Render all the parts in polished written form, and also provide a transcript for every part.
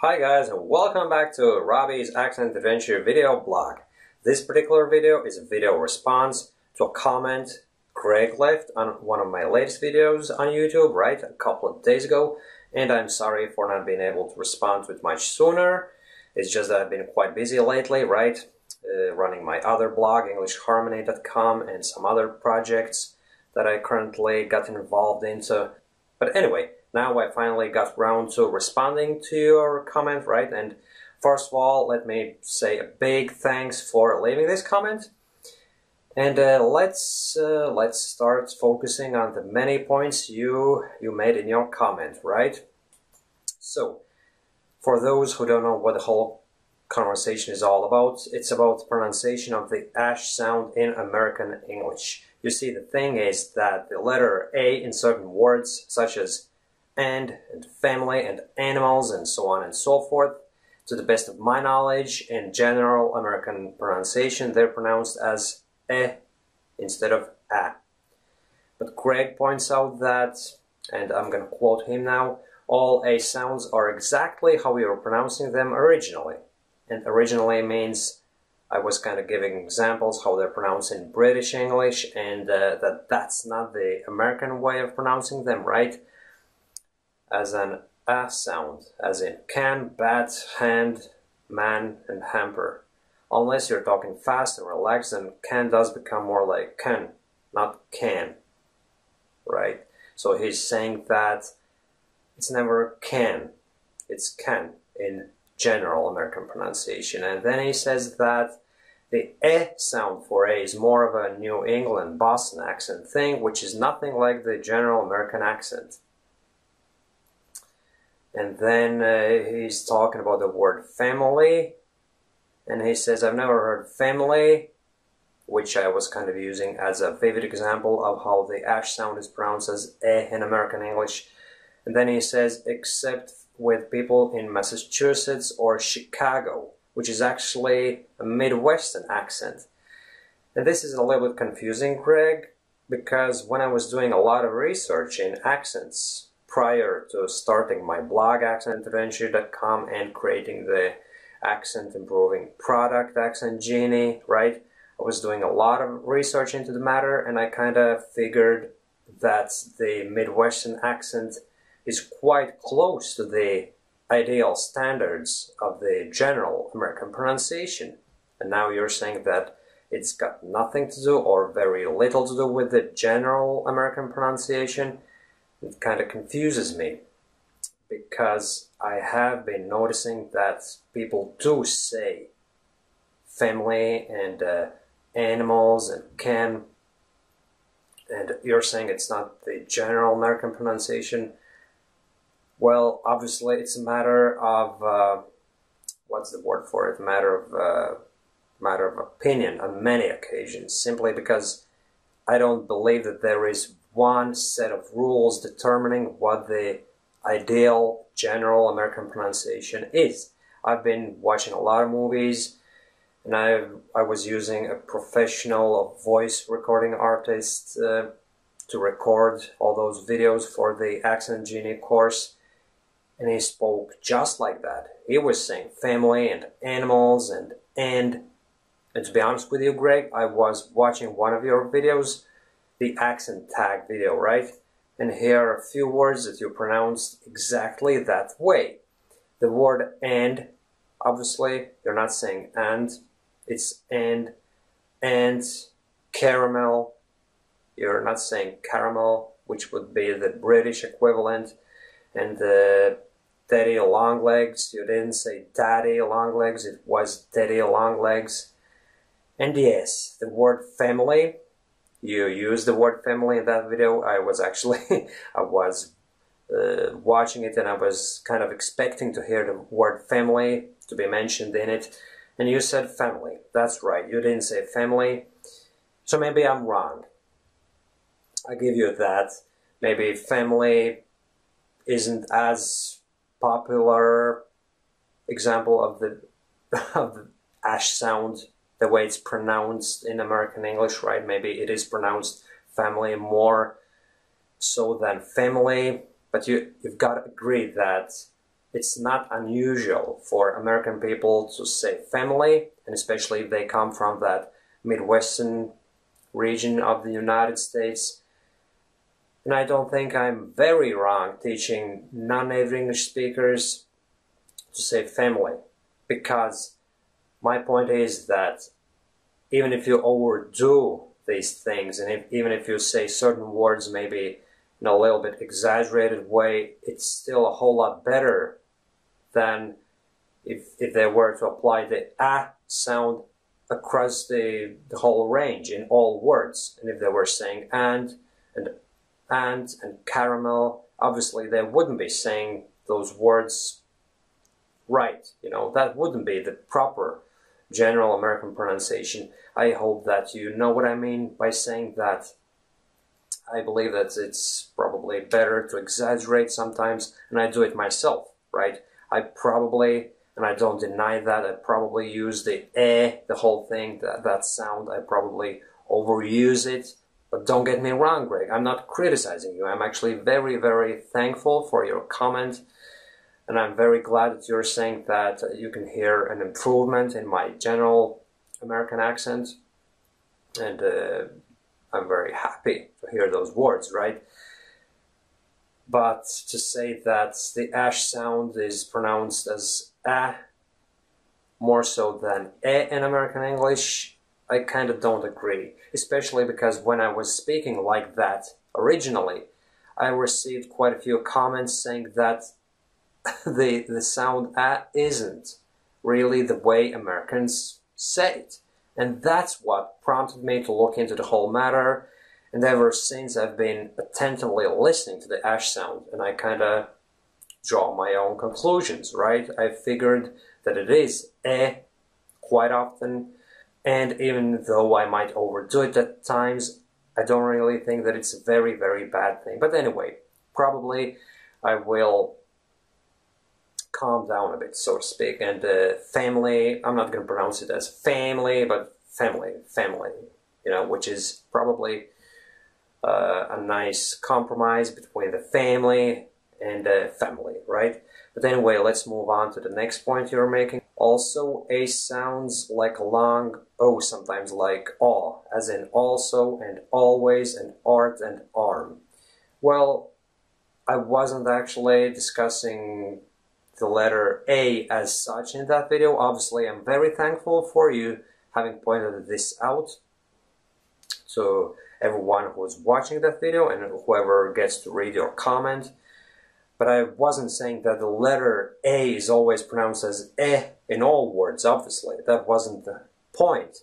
Hi guys, and welcome back to Robbie's Accent Adventure video blog. This particular video is a video response to a comment Greg left on one of my latest videos on YouTube, right, a couple of days ago, and I'm sorry for not being able to respond to it much sooner. It's just that I've been quite busy lately, right, running my other blog, EnglishHarmony.com, and some other projects that I currently got involved into. But anyway, now I finally got around to responding to your comment, right? And first of all, let me say a big thanks for leaving this comment. And let's start focusing on the many points you made in your comment, right? So, for those who don't know what the whole conversation is all about, it's about pronunciation of the ash sound in American English. You see, the thing is that the letter A in certain words, such as and family and animals and so on and so forth, to the best of my knowledge, in general American pronunciation, they're pronounced as instead of a. But Greg points out that, and I'm going to quote him now, all A sounds are exactly how we were pronouncing them originally. And originally means I was kind of giving examples how they're pronounced in British English, and that's not the American way of pronouncing them, right? As an A sound, as in can, bat, hand, man, and hamper. Unless you're talking fast and relaxed, then can does become more like can, not can, right? So he's saying that it's never can, it's can in general American pronunciation. And then he says that the sound for A is more of a New England Boston accent thing, which is nothing like the general American accent. And then he's talking about the word family, and he says, I've never heard family, which I was kind of using as a vivid example of how the ash sound is pronounced as in American English. And then he says, except with people in Massachusetts or Chicago, which is actually a Midwestern accent. And this is a little bit confusing, Greg, because when I was doing a lot of research in accents prior to starting my blog, accentadventure.com, and creating the accent improving product, Accent Genie, right? I was doing a lot of research into the matter, and I kind of figured that the Midwestern accent is quite close to the ideal standards of the general American pronunciation. And now you're saying that it's got nothing to do or very little to do with the general American pronunciation. It kind of confuses me, because I have been noticing that people do say family and animals and can, and you're saying it's not the general American pronunciation. Well, obviously it's a matter of what's the word for it? Matter of opinion on many occasions, simply because I don't believe that there is one set of rules determining what the ideal general American pronunciation is. I've been watching a lot of movies, and I was using a professional voice recording artist to record all those videos for the Accent Genie course, and he spoke just like that. He was saying family and animals and to be honest with you, Greg, I was watching one of your videos, the accent tag video, right? And here are a few words that you pronounced exactly that way. The word and, obviously, you're not saying and, it's and caramel, you're not saying caramel, which would be the British equivalent, and daddy long legs, you didn't say daddy long legs, it was daddy long legs. And yes, the word family, you used the word family in that video. I was actually, I was watching it, and I was kind of expecting to hear the word family to be mentioned in it. And you said family. That's right, you didn't say family. So maybe I'm wrong. I give you that. Maybe family isn't as popular example of the ash sound, the way it's pronounced in American English, right? Maybe it is pronounced family more so than family, but you've got to agree that it's not unusual for American people to say family, and especially if they come from that Midwestern region of the United States. And I don't think I'm very wrong teaching non-native English speakers to say family, because my point is that even if you overdo these things, and even if you say certain words maybe in a little bit exaggerated way, it's still a whole lot better than if they were to apply the "a" sound across the whole range in all words. And if they were saying and caramel, obviously they wouldn't be saying those words right. You know, that wouldn't be the proper general American pronunciation. I hope that you know what I mean by saying that. I believe that it's probably better to exaggerate sometimes, and I do it myself, right? I probably, and I don't deny that, I probably use the the whole thing, that sound, I probably overuse it. But don't get me wrong, Greg, I'm not criticizing you. I'm actually very, very thankful for your comment, and I'm very glad that you're saying that you can hear an improvement in my general American accent, and I'm very happy to hear those words, right? But to say that the ash sound is pronounced as a more so than e in American English, I kind of don't agree. Especially because when I was speaking like that originally, I received quite a few comments saying that the sound a isn't really the way Americans say it. And that's what prompted me to look into the whole matter. And ever since, I've been attentively listening to the ash sound, and I kind of draw my own conclusions, right? I figured that it is quite often, and even though I might overdo it at times, I don't really think that it's a very, very bad thing. But anyway, probably I will calm down a bit, so to speak, and family, I'm not going to pronounce it as family, but family, you know, which is probably a nice compromise between the family and family, right? But anyway, let's move on to the next point you're making. Also, a sounds like a long o, sometimes like aw, as in also and always and art and arm. Well, I wasn't actually discussing the letter A as such in that video. Obviously, I'm very thankful for you having pointed this out to everyone who's watching that video and whoever gets to read your comment. But I wasn't saying that the letter A is always pronounced as in all words, obviously. That wasn't the point.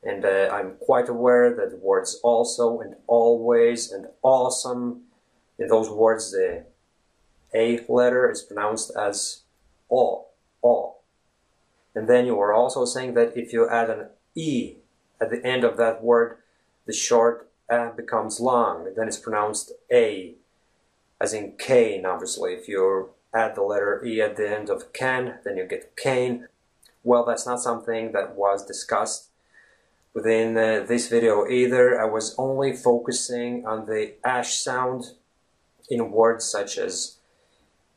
And I'm quite aware that the words also and always and awesome, in those words, the A letter is pronounced as all. And then you were also saying that if you add an E at the end of that word, the short A becomes long. Then it's pronounced A, as in cane, obviously. If you add the letter E at the end of can, then you get cane. Well, that's not something that was discussed within this video either. I was only focusing on the ash sound in words such as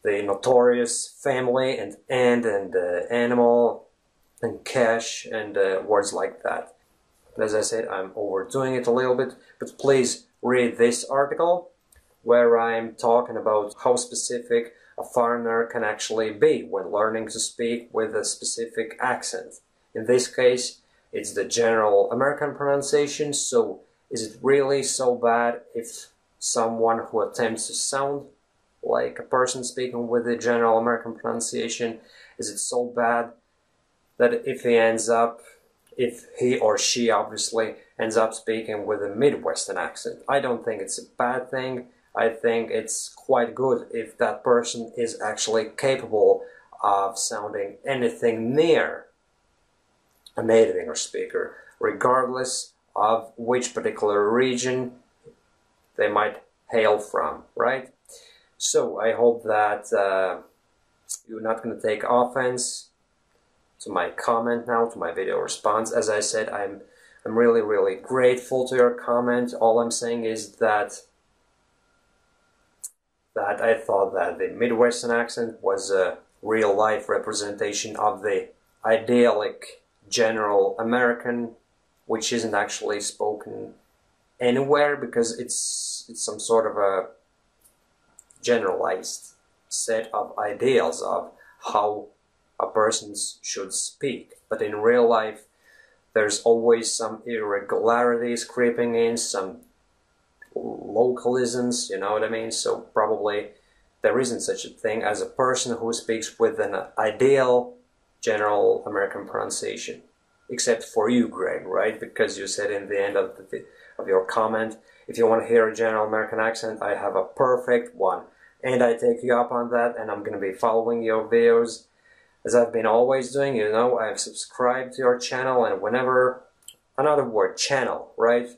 the notorious family and animal and cash and words like that. But as I said, I'm overdoing it a little bit, but please read this article where I'm talking about how specific a foreigner can actually be when learning to speak with a specific accent. In this case, it's the general American pronunciation, so is it really so bad if someone who attempts to sound like a person speaking with the general American pronunciation, is it so bad that if he or she obviously ends up speaking with a Midwestern accent? I don't think it's a bad thing. I think it's quite good if that person is actually capable of sounding anything near a native English speaker, regardless of which particular region they might hail from, right? So I hope that you're not going to take offense to my comment now, to my video response. As I said, I'm really, really grateful to your comment. All I'm saying is that I thought that the Midwestern accent was real life representation of the idyllic general American, which isn't actually spoken anywhere because it's some sort of a generalized set of ideals of how a person should speak. But in real life, there's always some irregularities creeping in, some localisms, you know what I mean? So probably there isn't such a thing as a person who speaks with an ideal general American pronunciation. Except for you, Greg, right? Because you said in the end of your comment, if you want to hear a general American accent, I have a perfect one. And I take you up on that, and I'm going to be following your videos as I've been always doing. You know, I've subscribed to your channel, and whenever another word, channel, right?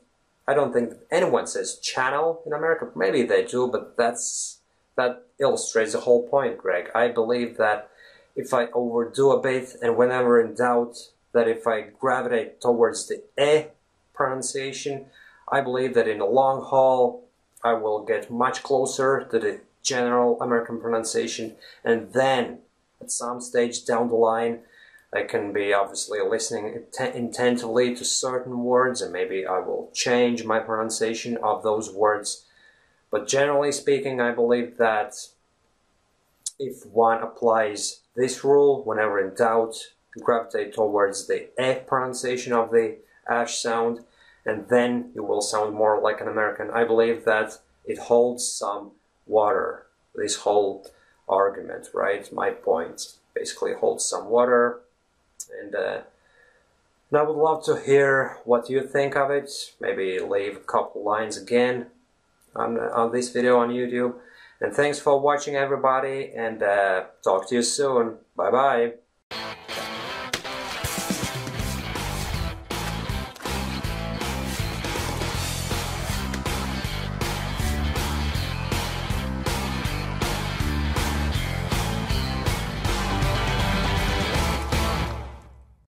I don't think anyone says channel in America. Maybe they do, but that illustrates the whole point, Greg. I believe that if I overdo a bit, and whenever in doubt, that if I gravitate towards the E pronunciation, I believe that in the long haul, I will get much closer to the general American pronunciation, and then at some stage down the line, I can be obviously listening intently to certain words, and maybe I will change my pronunciation of those words. But generally speaking, I believe that if one applies this rule, whenever in doubt, gravitate towards the E pronunciation of the ash sound, and then you will sound more like an American. I believe that it holds some water, this whole argument, right? My point basically holds some water. And I would love to hear what you think of it. Maybe leave a couple lines again on this video on YouTube. And thanks for watching, everybody, and talk to you soon. Bye bye.